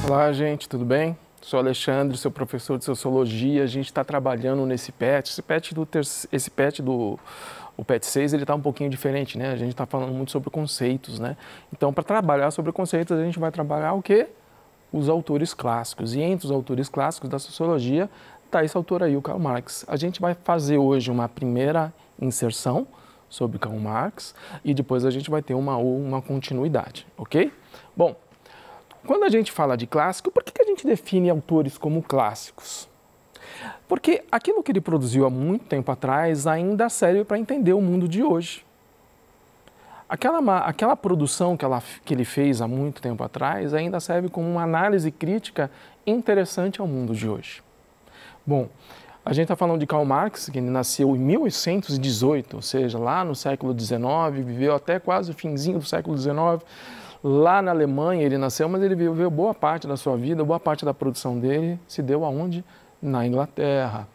Olá, gente, tudo bem? Sou Alexandre, sou professor de Sociologia. A gente está trabalhando nesse PET. Esse PET do o PET 6, ele está um pouquinho diferente, né? A gente está falando muito sobre conceitos, né? Então, para trabalhar sobre conceitos, a gente vai trabalhar o quê? Os autores clássicos. E entre os autores clássicos da Sociologia, está esse autor aí, o Karl Marx. A gente vai fazer hoje uma primeira inserção sobre Karl Marx e depois a gente vai ter uma continuidade, ok? Bom, quando a gente fala de clássico, por que a gente define autores como clássicos? Porque aquilo que ele produziu há muito tempo atrás ainda serve para entender o mundo de hoje. Aquela produção que ele fez há muito tempo atrás ainda serve como uma análise crítica interessante ao mundo de hoje. Bom, a gente está falando de Karl Marx, que ele nasceu em 1818, ou seja, lá no século XIX, viveu até quase o finzinho do século XIX. Lá na Alemanha ele nasceu, mas ele viveu boa parte da sua vida, boa parte da produção dele se deu aonde? Na Inglaterra.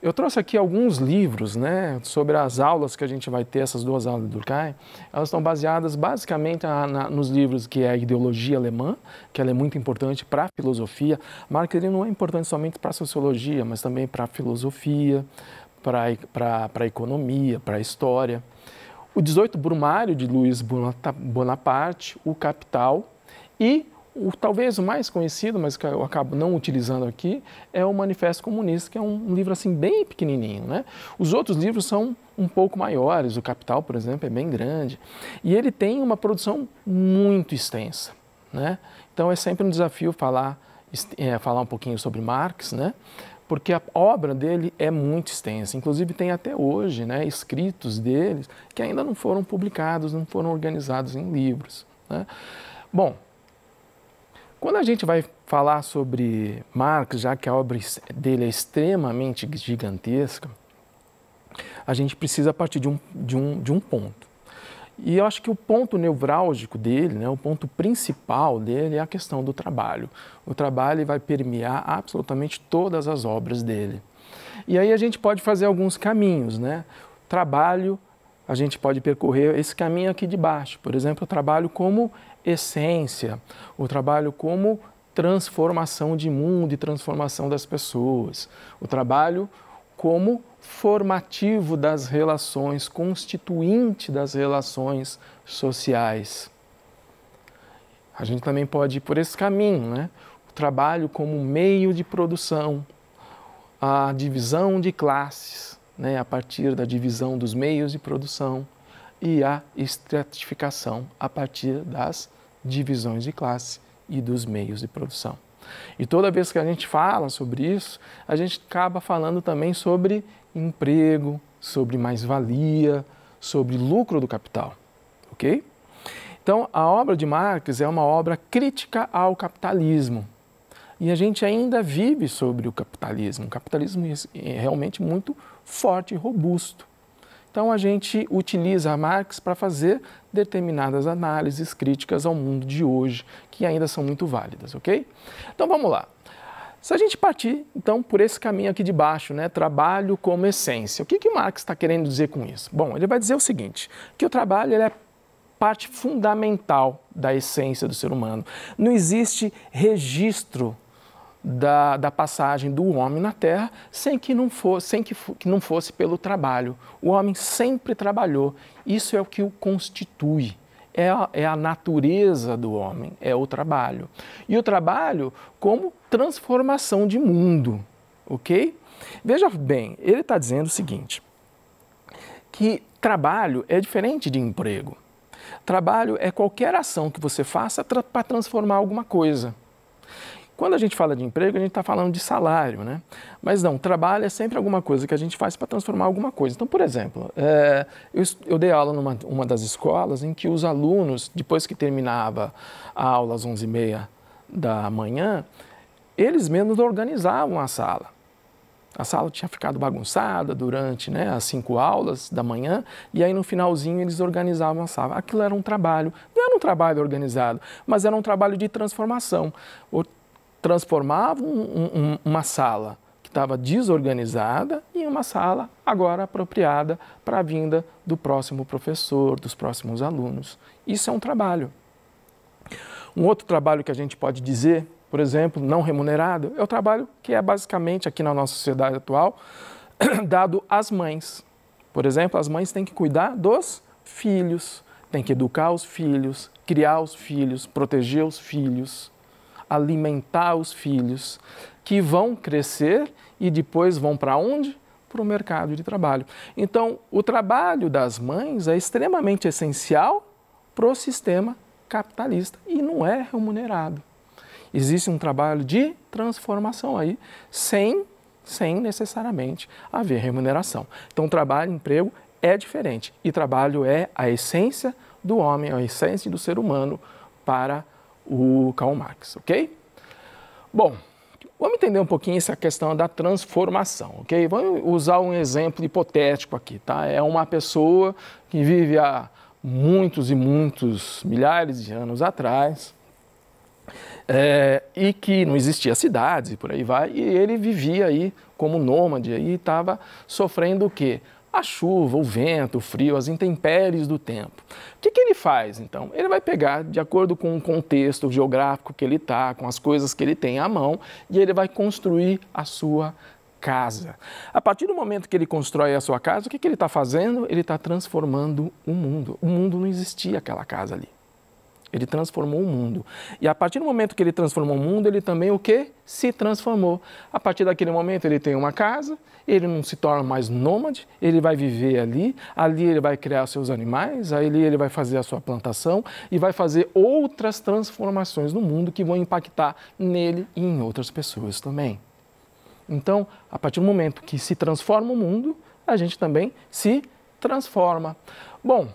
Eu trouxe aqui alguns livros, né, sobre as aulas que a gente vai ter, essas duas aulas do Durkheim. Elas estão baseadas basicamente nos livros que é a ideologia alemã, que ela é muito importante para a filosofia. Marx ele não é importante somente para a sociologia, mas também para a filosofia, para a economia, para a história. O 18 Brumário, de Luiz Bonaparte, O Capital, e talvez o mais conhecido, mas que eu acabo não utilizando aqui, é o Manifesto Comunista, que é um livro assim bem pequenininho, né? Os outros livros são um pouco maiores, o Capital, por exemplo, é bem grande, e ele tem uma produção muito extensa, né? Então é sempre um desafio falar um pouquinho sobre Marx, né? Porque a obra dele é muito extensa, inclusive tem até hoje, né, escritos deles que ainda não foram publicados, não foram organizados em livros, né? Bom, quando a gente vai falar sobre Marx, já que a obra dele é extremamente gigantesca, a gente precisa partir de um ponto. E eu acho que o ponto nevrálgico dele, né, o ponto principal dele é a questão do trabalho. O trabalho vai permear absolutamente todas as obras dele. E aí a gente pode fazer alguns caminhos, né? Trabalho, a gente pode percorrer esse caminho aqui de baixo. Por exemplo, o trabalho como essência, o trabalho como transformação de mundo e transformação das pessoas, o trabalho como formativo das relações, constituinte das relações sociais. A gente também pode ir por esse caminho, né? O trabalho como meio de produção, a divisão de classes, né? A partir da divisão dos meios de produção e a estratificação a partir das divisões de classe e dos meios de produção. E toda vez que a gente fala sobre isso, a gente acaba falando também sobre emprego, sobre mais-valia, sobre lucro do capital, ok? Então, a obra de Marx é uma obra crítica ao capitalismo. E a gente ainda vive sobre o capitalismo. O capitalismo é realmente muito forte e robusto. Então, a gente utiliza Marx para fazer determinadas análises críticas ao mundo de hoje, que ainda são muito válidas, ok? Então, vamos lá. Se a gente partir, então, por esse caminho aqui de baixo, né, trabalho como essência, o que Marx está querendo dizer com isso? Bom, ele vai dizer o seguinte, que o trabalho ele é parte fundamental da essência do ser humano. Não existe registro da passagem do homem na Terra sem que não fosse pelo trabalho. O homem sempre trabalhou. Isso é o que o constitui. É a natureza do homem, é o trabalho. E o trabalho como transformação de mundo, ok? Veja bem, ele está dizendo o seguinte, que trabalho é diferente de emprego. Trabalho é qualquer ação que você faça para transformar alguma coisa. Quando a gente fala de emprego, a gente está falando de salário, né? Mas não, trabalho é sempre alguma coisa que a gente faz para transformar alguma coisa. Então, por exemplo, eu dei aula numa das escolas em que os alunos, depois que terminava a aula às 11h30 da manhã, eles mesmos organizavam a sala. A sala tinha ficado bagunçada durante, né, as 5 aulas da manhã, e aí no finalzinho eles organizavam a sala. Aquilo era um trabalho, não era um trabalho organizado, mas era um trabalho de transformação. Transformavam uma sala que estava desorganizada em uma sala agora apropriada para a vinda do próximo professor, dos próximos alunos. Isso é um trabalho. Um outro trabalho que a gente pode dizer por exemplo, não remunerado, é o trabalho que é basicamente aqui na nossa sociedade atual dado às mães. Por exemplo, as mães têm que cuidar dos filhos, têm que educar os filhos, criar os filhos, proteger os filhos, alimentar os filhos, que vão crescer e depois vão para onde? Para o mercado de trabalho. Então, o trabalho das mães é extremamente essencial para o sistema capitalista e não é remunerado. Existe um trabalho de transformação aí, sem necessariamente haver remuneração. Então, trabalho e emprego é diferente e trabalho é a essência do homem, a essência do ser humano para o Karl Marx, ok? Bom, vamos entender um pouquinho essa questão da transformação, ok? Vamos usar um exemplo hipotético aqui, tá? É uma pessoa que vive há muitos e muitos milhares de anos atrás e que não existia cidades e por aí vai, e ele vivia aí como nômade e estava sofrendo o quê? A chuva, o vento, o frio, as intempéries do tempo. O que ele faz, então? Ele vai pegar, de acordo com o contexto geográfico que ele está, com as coisas que ele tem à mão, e ele vai construir a sua casa. A partir do momento que ele constrói a sua casa, o que ele está fazendo? Ele está transformando o mundo. O mundo não existia aquela casa ali. Ele transformou o mundo. E a partir do momento que ele transformou o mundo, ele também o quê? Se transformou. A partir daquele momento ele tem uma casa, ele não se torna mais nômade, ele vai viver ali, ali ele vai criar seus animais, ali ele vai fazer a sua plantação e vai fazer outras transformações no mundo que vão impactar nele e em outras pessoas também. Então, a partir do momento que se transforma o mundo, a gente também se transforma. Bom,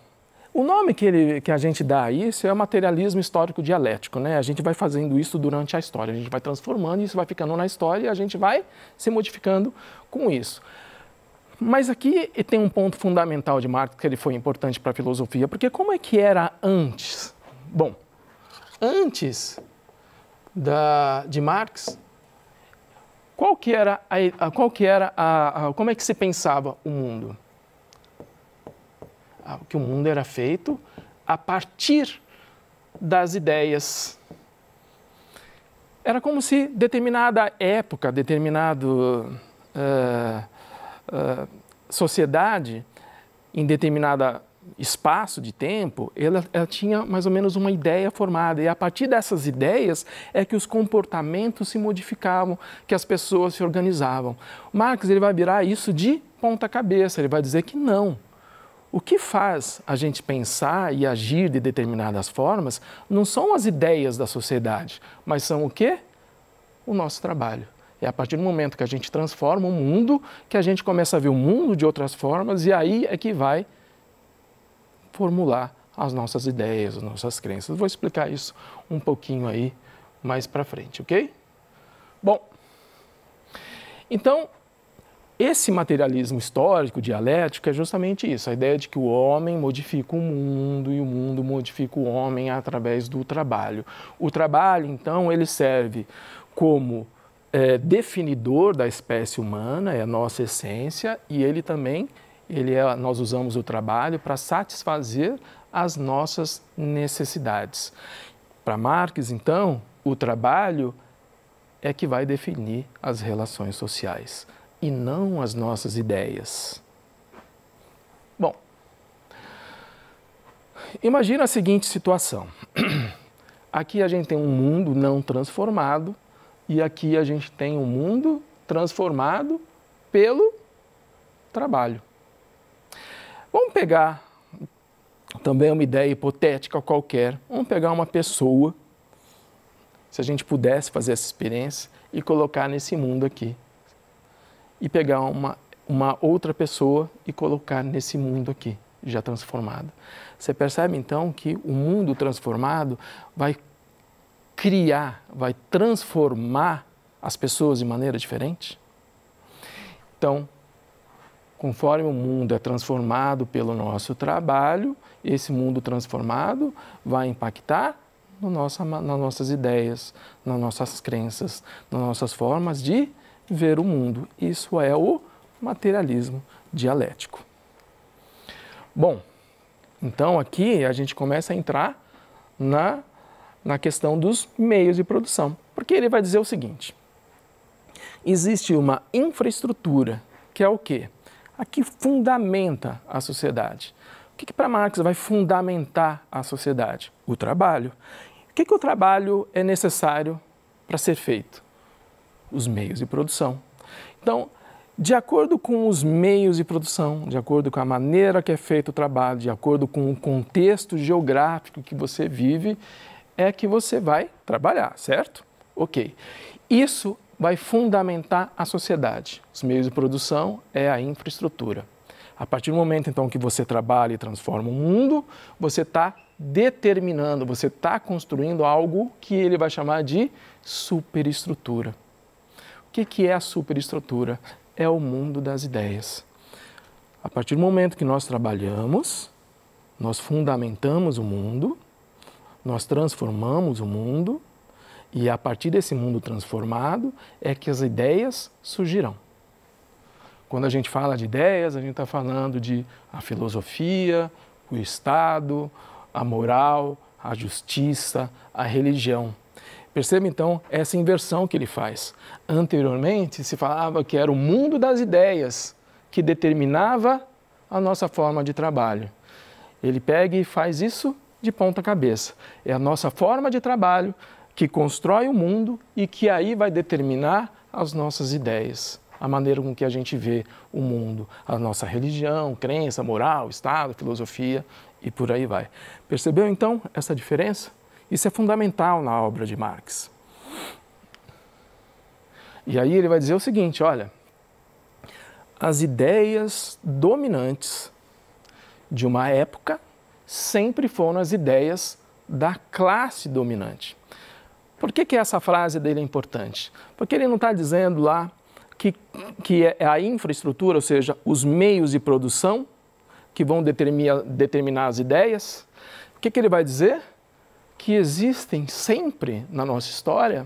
o nome que a gente dá a isso é o materialismo histórico dialético, né? A gente vai fazendo isso durante a história, a gente vai transformando, isso vai ficando na história e a gente vai se modificando com isso. Mas aqui tem um ponto fundamental de Marx, que ele foi importante para a filosofia, porque como é que era antes? Bom, antes de Marx, como é que se pensava o mundo? Que o mundo era feito a partir das ideias. Era como se determinada época, determinada sociedade, em determinado espaço de tempo, ela tinha mais ou menos uma ideia formada. E a partir dessas ideias é que os comportamentos se modificavam, que as pessoas se organizavam. Marx ele vai virar isso de ponta cabeça, ele vai dizer que não. O que faz a gente pensar e agir de determinadas formas não são as ideias da sociedade, mas são o quê? O nosso trabalho. É a partir do momento que a gente transforma o mundo que a gente começa a ver o mundo de outras formas e aí é que vai formular as nossas ideias, as nossas crenças. Eu vou explicar isso um pouquinho aí mais para frente, ok? Bom, então, esse materialismo histórico, dialético, é justamente isso, a ideia de que o homem modifica o mundo e o mundo modifica o homem através do trabalho. O trabalho, então, ele serve como definidor da espécie humana, é a nossa essência, e ele também, nós usamos o trabalho para satisfazer as nossas necessidades. Para Marx, então, o trabalho é que vai definir as relações sociais e não as nossas ideias. Bom, imagina a seguinte situação. Aqui a gente tem um mundo não transformado e aqui a gente tem um mundo transformado pelo trabalho. Vamos pegar também uma ideia hipotética qualquer. Vamos pegar uma pessoa, se a gente pudesse fazer essa experiência e colocar nesse mundo aqui. E pegar uma outra pessoa e colocar nesse mundo aqui, já transformado. Você percebe, então, que o mundo transformado vai criar, vai transformar as pessoas de maneira diferente? Então, conforme o mundo é transformado pelo nosso trabalho, esse mundo transformado vai impactar nas nossas ideias, nas nossas crenças, nas nossas formas de ver o mundo. Isso é o materialismo dialético. Bom, então aqui a gente começa a entrar na questão dos meios de produção. Porque ele vai dizer o seguinte: existe uma infraestrutura, que é o quê? A que fundamenta a sociedade. O que para Marx vai fundamentar a sociedade? O trabalho. O que o trabalho é necessário para ser feito? Os meios de produção. Então, de acordo com os meios de produção, de acordo com a maneira que é feito o trabalho, de acordo com o contexto geográfico que você vive, é que você vai trabalhar, certo? Ok. Isso vai fundamentar a sociedade. Os meios de produção é a infraestrutura. A partir do momento, então, que você trabalha e transforma o mundo, você está determinando, você está construindo algo que ele vai chamar de superestrutura. O que é a superestrutura? É o mundo das ideias. A partir do momento que nós trabalhamos, nós fundamentamos o mundo, nós transformamos o mundo, e a partir desse mundo transformado é que as ideias surgirão. Quando a gente fala de ideias, a gente está falando de a filosofia, o Estado, a moral, a justiça, a religião. Perceba então essa inversão que ele faz. Anteriormente se falava que era o mundo das ideias que determinava a nossa forma de trabalho. Ele pega e faz isso de ponta cabeça. É a nossa forma de trabalho que constrói o mundo e que aí vai determinar as nossas ideias, a maneira com que a gente vê o mundo, a nossa religião, crença, moral, Estado, filosofia e por aí vai. Percebeu então essa diferença? Isso é fundamental na obra de Marx. E aí ele vai dizer o seguinte, olha, as ideias dominantes de uma época sempre foram as ideias da classe dominante. Por que essa frase dele é importante? Porque ele não está dizendo lá que é a infraestrutura, ou seja, os meios de produção que vão determinar as ideias. O que ele vai dizer? Que existem sempre na nossa história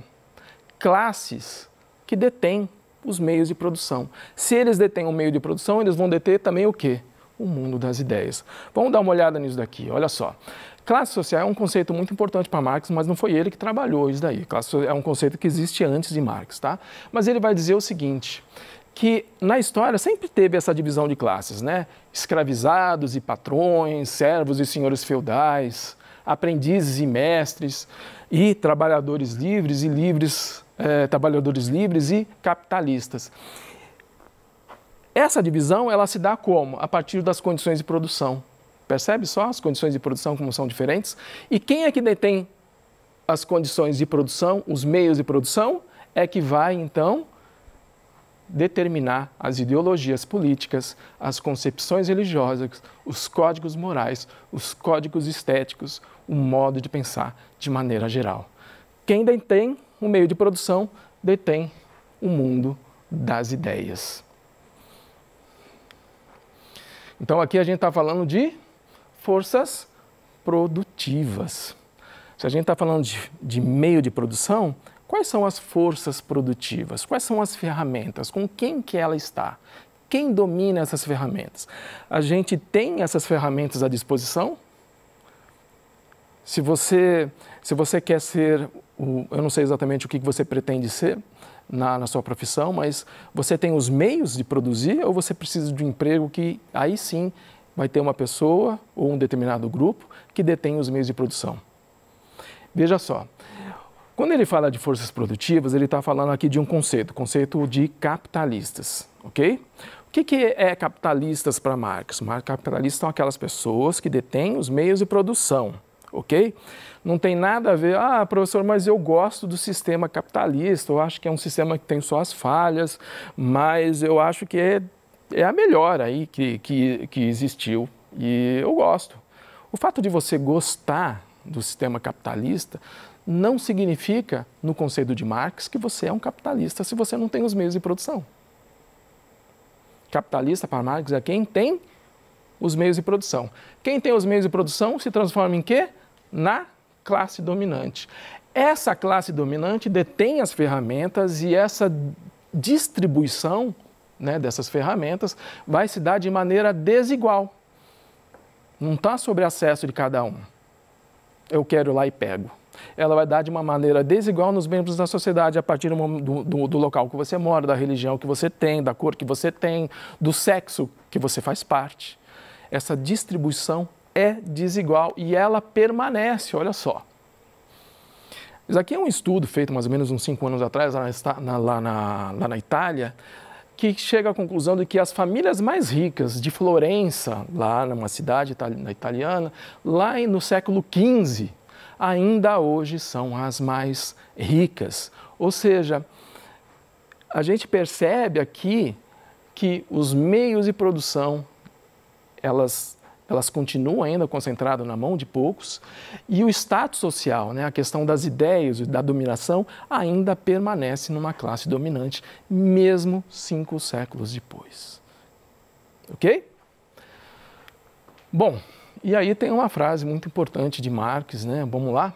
classes que detêm os meios de produção. Se eles detêm o meio de produção, eles vão deter também o quê? O mundo das ideias. Vamos dar uma olhada nisso daqui, olha só. Classe social é um conceito muito importante para Marx, mas não foi ele que trabalhou isso daí. Classe é um conceito que existe antes de Marx, tá? Mas ele vai dizer o seguinte, que na história sempre teve essa divisão de classes, né? Escravizados e patrões, servos e senhores feudais, aprendizes e mestres, e trabalhadores livres e capitalistas. Essa divisão, ela se dá como? A partir das condições de produção. Percebe só as condições de produção como são diferentes? E quem é que detém as condições de produção, os meios de produção? É que vai, então, determinar as ideologias políticas, as concepções religiosas, os códigos morais, os códigos estéticos, o modo de pensar de maneira geral. Quem detém o meio de produção, detém o mundo das ideias. Então aqui a gente está falando de forças produtivas. Se a gente está falando de meio de produção, quais são as forças produtivas? Quais são as ferramentas? Com quem que ela está? Quem domina essas ferramentas? A gente tem essas ferramentas à disposição? Se você quer ser, eu não sei exatamente o que você pretende ser na sua profissão, mas você tem os meios de produzir ou você precisa de um emprego que aí sim vai ter uma pessoa ou um determinado grupo que detém os meios de produção? Veja só, quando ele fala de forças produtivas, ele está falando aqui de um conceito de capitalistas, ok? O que é capitalistas para Marx? Capitalistas são aquelas pessoas que detêm os meios de produção, ok? Não tem nada a ver, professor, mas eu gosto do sistema capitalista, eu acho que é um sistema que tem só as falhas, mas eu acho que é a melhor aí que existiu e eu gosto. O fato de você gostar do sistema capitalista não significa, no conceito de Marx, que você é um capitalista se você não tem os meios de produção. Capitalista, para Marx, é quem tem os meios de produção. Quem tem os meios de produção se transforma em quê? Na classe dominante. Essa classe dominante detém as ferramentas e essa distribuição, né, dessas ferramentas vai se dar de maneira desigual. Não está sobre acesso de cada um. Eu quero ir lá e pego. ela vai dar de uma maneira desigual nos membros da sociedade a partir do local que você mora, da religião que você tem, da cor que você tem, do sexo que você faz parte. Essa distribuição é desigual e ela permanece, olha só. Isso aqui é um estudo feito mais ou menos uns 5 anos atrás, lá na Itália, que chega à conclusão de que as famílias mais ricas de Florença, lá numa cidade italiana, lá no século XV, ainda hoje são as mais ricas. Ou seja, a gente percebe aqui que os meios de produção, elas continuam ainda concentradas na mão de poucos, e o status social, né, a questão das ideias e da dominação, ainda permanece numa classe dominante, mesmo 5 séculos depois. Ok? Bom, e aí tem uma frase muito importante de Marx, né? Vamos lá?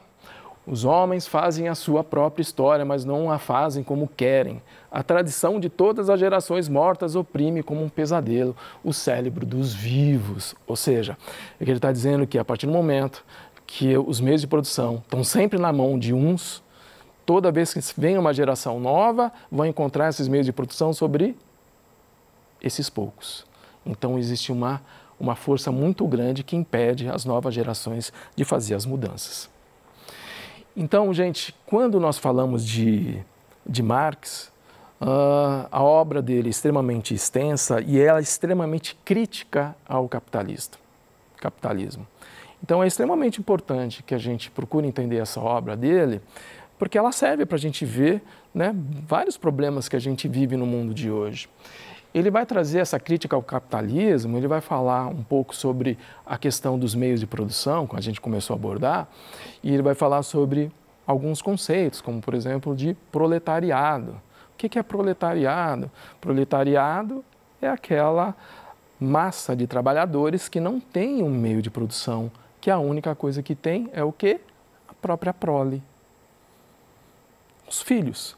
Os homens fazem a sua própria história, mas não a fazem como querem. A tradição de todas as gerações mortas oprime como um pesadelo o cérebro dos vivos. Ou seja, ele está dizendo que a partir do momento que os meios de produção estão sempre na mão de uns, toda vez que vem uma geração nova, vão encontrar esses meios de produção sobre esses poucos. Então existe uma força muito grande que impede as novas gerações de fazer as mudanças. Então, gente, quando nós falamos de Marx, a obra dele é extremamente extensa e ela é extremamente crítica ao capitalismo. Então, é extremamente importante que a gente procure entender essa obra dele, porque ela serve para a gente ver, né, vários problemas que a gente vive no mundo de hoje. Ele vai trazer essa crítica ao capitalismo, ele vai falar um pouco sobre a questão dos meios de produção, que a gente começou a abordar, e ele vai falar sobre alguns conceitos, como, por exemplo, de proletariado. O que é proletariado? Proletariado é aquela massa de trabalhadores que não tem um meio de produção, que a única coisa que tem é o quê? A própria prole. Os filhos.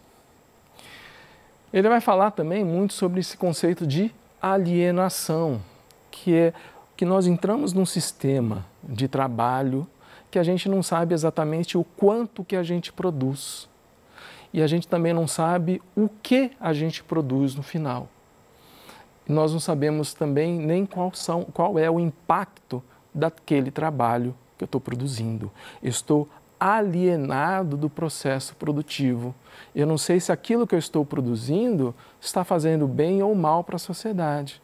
Ele vai falar também muito sobre esse conceito de alienação, que é que nós entramos num sistema de trabalho que a gente não sabe exatamente o quanto que a gente produz. E a gente também não sabe o que a gente produz no final. E nós não sabemos também nem qual é o impacto daquele trabalho que eu estou produzindo. Eu estou alienado do processo produtivo. Eu não sei se aquilo que eu estou produzindo está fazendo bem ou mal para a sociedade.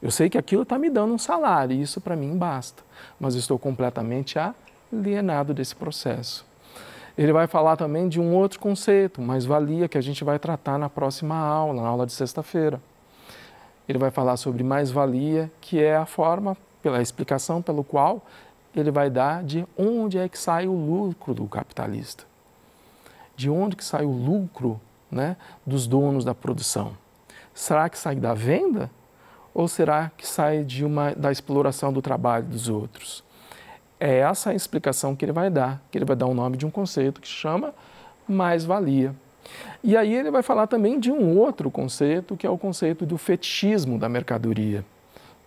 Eu sei que aquilo está me dando um salário e isso para mim basta, mas eu estou completamente alienado desse processo. Ele vai falar também de um outro conceito, mais-valia, que a gente vai tratar na próxima aula, na aula de sexta-feira. Ele vai falar sobre mais-valia, que é a forma, pela explicação pelo qual ele vai dar de onde é que sai o lucro do capitalista. De onde que sai o lucro, né, dos donos da produção? Será que sai da venda? Ou será que sai da exploração do trabalho dos outros? É essa a explicação que ele vai dar o nome de um conceito que se chama mais-valia. E aí ele vai falar também de um outro conceito, que é o conceito do fetichismo da mercadoria,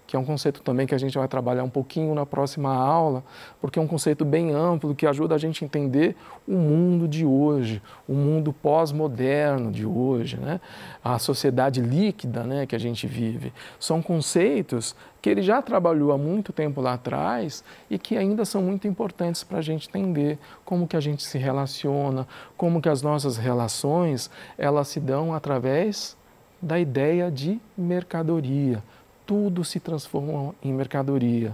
que é um conceito também que a gente vai trabalhar um pouquinho na próxima aula, porque é um conceito bem amplo que ajuda a gente a entender o mundo de hoje, o mundo pós-moderno de hoje, né? A sociedade líquida, né, que a gente vive. São conceitos que ele já trabalhou há muito tempo lá atrás e que ainda são muito importantes para a gente entender como que a gente se relaciona, como que as nossas relações elas se dão através da ideia de mercadoria. Tudo se transforma em mercadoria.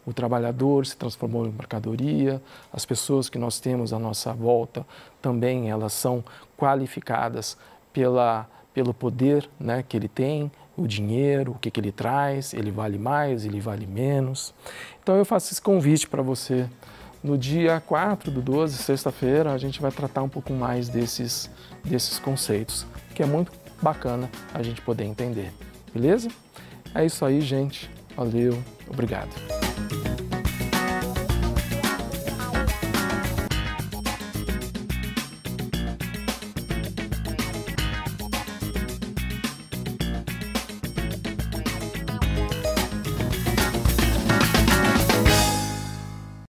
O trabalhador se transformou em mercadoria, as pessoas que nós temos à nossa volta também elas são qualificadas pelo poder, né, que ele tem, o dinheiro, o que ele traz, ele vale mais, ele vale menos. Então eu faço esse convite para você. No dia 4/12, sexta-feira, a gente vai tratar um pouco mais desses conceitos, que é muito bacana a gente poder entender. Beleza? É isso aí, gente. Valeu. Obrigado.